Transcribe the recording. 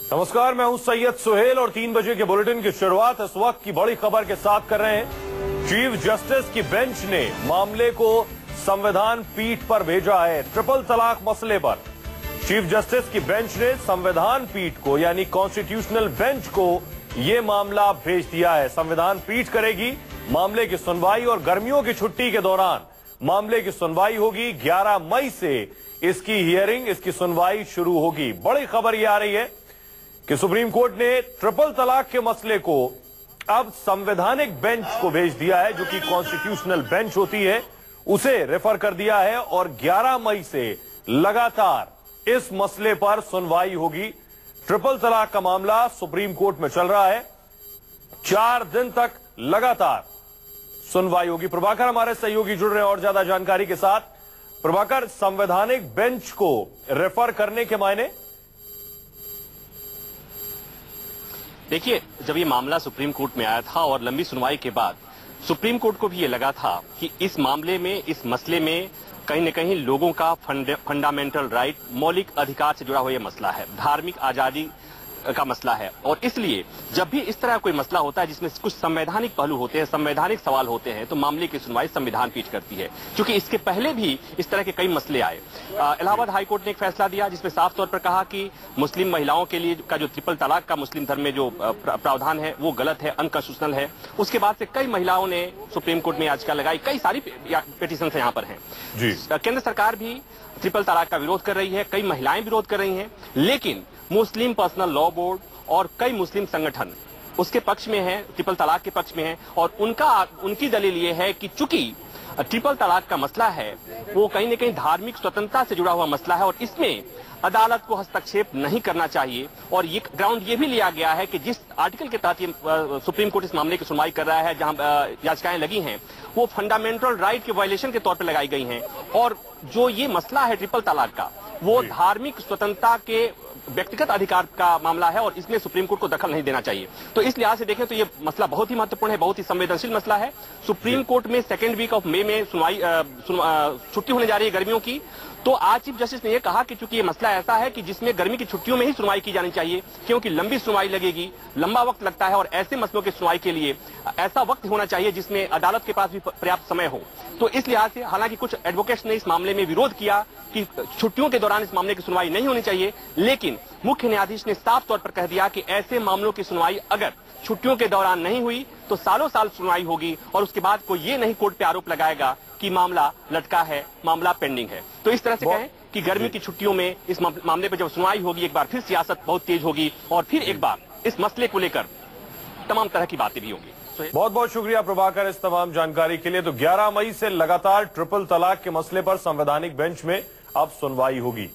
नमस्कार, मैं हूं सैयद सुहेल और 3 बजे के बुलेटिन की शुरुआत इस वक्त की बड़ी खबर के साथ कर रहे हैं। चीफ जस्टिस की बेंच ने मामले को संविधान पीठ पर भेजा है। ट्रिपल तलाक मसले पर चीफ जस्टिस की बेंच ने संविधान पीठ को यानी कॉन्स्टिट्यूशनल बेंच को यह मामला भेज दिया है। संविधान पीठ करेगी मामले की सुनवाई और गर्मियों की छुट्टी के दौरान मामले की सुनवाई होगी। 11 मई से इसकी हियरिंग, इसकी सुनवाई शुरू होगी। बड़ी खबर यह आ रही है कि सुप्रीम कोर्ट ने ट्रिपल तलाक के मसले को अब संवैधानिक बेंच को भेज दिया है, जो कि कॉन्स्टिट्यूशनल बेंच होती है, उसे रेफर कर दिया है और 11 मई से लगातार इस मसले पर सुनवाई होगी। ट्रिपल तलाक का मामला सुप्रीम कोर्ट में चल रहा है। 4 दिन तक लगातार सुनवाई होगी। प्रभाकर हमारे सहयोगी जुड़ रहे हैं और ज्यादा जानकारी के साथ। प्रभाकर, संवैधानिक बेंच को रेफर करने के मायने? देखिए, जब ये मामला सुप्रीम कोर्ट में आया था और लंबी सुनवाई के बाद सुप्रीम कोर्ट को भी ये लगा था कि इस मामले में, इस मसले में कहीं न कहीं लोगों का फंडामेंटल राइट, मौलिक अधिकार से जुड़ा हुआ ये मसला है, धार्मिक आजादी का मसला है। और इसलिए जब भी इस तरह कोई मसला होता है जिसमें कुछ संवैधानिक पहलू होते हैं, संवैधानिक सवाल होते हैं, तो मामले की सुनवाई संविधान पीठ करती है। क्योंकि इसके पहले भी इस तरह के कई मसले आए। इलाहाबाद हाईकोर्ट ने एक फैसला दिया जिसमें साफ तौर पर कहा कि मुस्लिम महिलाओं के लिए का जो ट्रिपल तलाक का मुस्लिम धर्म में जो प्रावधान है वो गलत है, अनकॉन्स्टिट्यूशनल है। उसके बाद से कई महिलाओं ने सुप्रीम कोर्ट में याचिका लगाई। कई सारी पिटीशन यहाँ पर हैं। केंद्र सरकार भी ट्रिपल तलाक का विरोध कर रही है, कई महिलाएं विरोध कर रही हैं, लेकिन मुस्लिम पर्सनल लॉ बोर्ड और कई मुस्लिम संगठन उसके पक्ष में है, ट्रिपल तलाक के पक्ष में है। और उनकी दलील ये है कि चूंकि ट्रिपल तलाक का मसला है वो कहीं न कहीं धार्मिक स्वतंत्रता से जुड़ा हुआ मसला है और इसमें अदालत को हस्तक्षेप नहीं करना चाहिए। और ये ग्राउंड ये भी लिया गया है कि जिस आर्टिकल के तहत ये सुप्रीम कोर्ट इस मामले की सुनवाई कर रहा है, जहां याचिकाएं लगी हैं, वो फंडामेंटल राइट के वायलेशन के तौर पर लगाई गई हैं। और जो ये मसला है ट्रिपल तलाक का, वो धार्मिक स्वतंत्रता के व्यक्तिगत अधिकार का मामला है और इसमें सुप्रीम कोर्ट को दखल नहीं देना चाहिए। तो इस लिहाज से देखें तो ये मसला बहुत ही महत्वपूर्ण है, बहुत ही संवेदनशील मसला है। सुप्रीम कोर्ट में 2nd वीक ऑफ मई में छुट्टी होने जा रही है गर्मियों की। तो आज चीफ जस्टिस ने यह कहा कि चूंकि ये मसला ऐसा है कि जिसमें गर्मी की छुट्टियों में ही सुनवाई की जानी चाहिए, क्योंकि लंबी सुनवाई लगेगी, लंबा वक्त लगता है और ऐसे मसलों की सुनवाई के लिए ऐसा वक्त होना चाहिए जिसमें अदालत के पास भी पर्याप्त समय हो। तो इस लिहाज से हालांकि कुछ एडवोकेट्स ने इस मामले में विरोध किया कि छुट्टियों के दौरान इस मामले की सुनवाई नहीं होनी चाहिए, लेकिन मुख्य न्यायाधीश ने साफ तौर पर कह दिया कि ऐसे मामलों की सुनवाई अगर छुट्टियों के दौरान नहीं हुई तो सालों साल सुनवाई होगी और उसके बाद कोई ये नहीं कोर्ट पे आरोप लगाएगा कि मामला लटका है, मामला पेंडिंग है। तो इस तरह से कहें कि गर्मी की छुट्टियों में इस मामले पर जब सुनवाई होगी, एक बार फिर सियासत बहुत तेज होगी और फिर एक बार इस मसले को लेकर तमाम तरह की बातें भी होंगी। बहुत बहुत शुक्रिया प्रभाकर इस तमाम जानकारी के लिए। तो 11 मई से लगातार ट्रिपल तलाक के मसले पर संवैधानिक बेंच में अब सुनवाई होगी।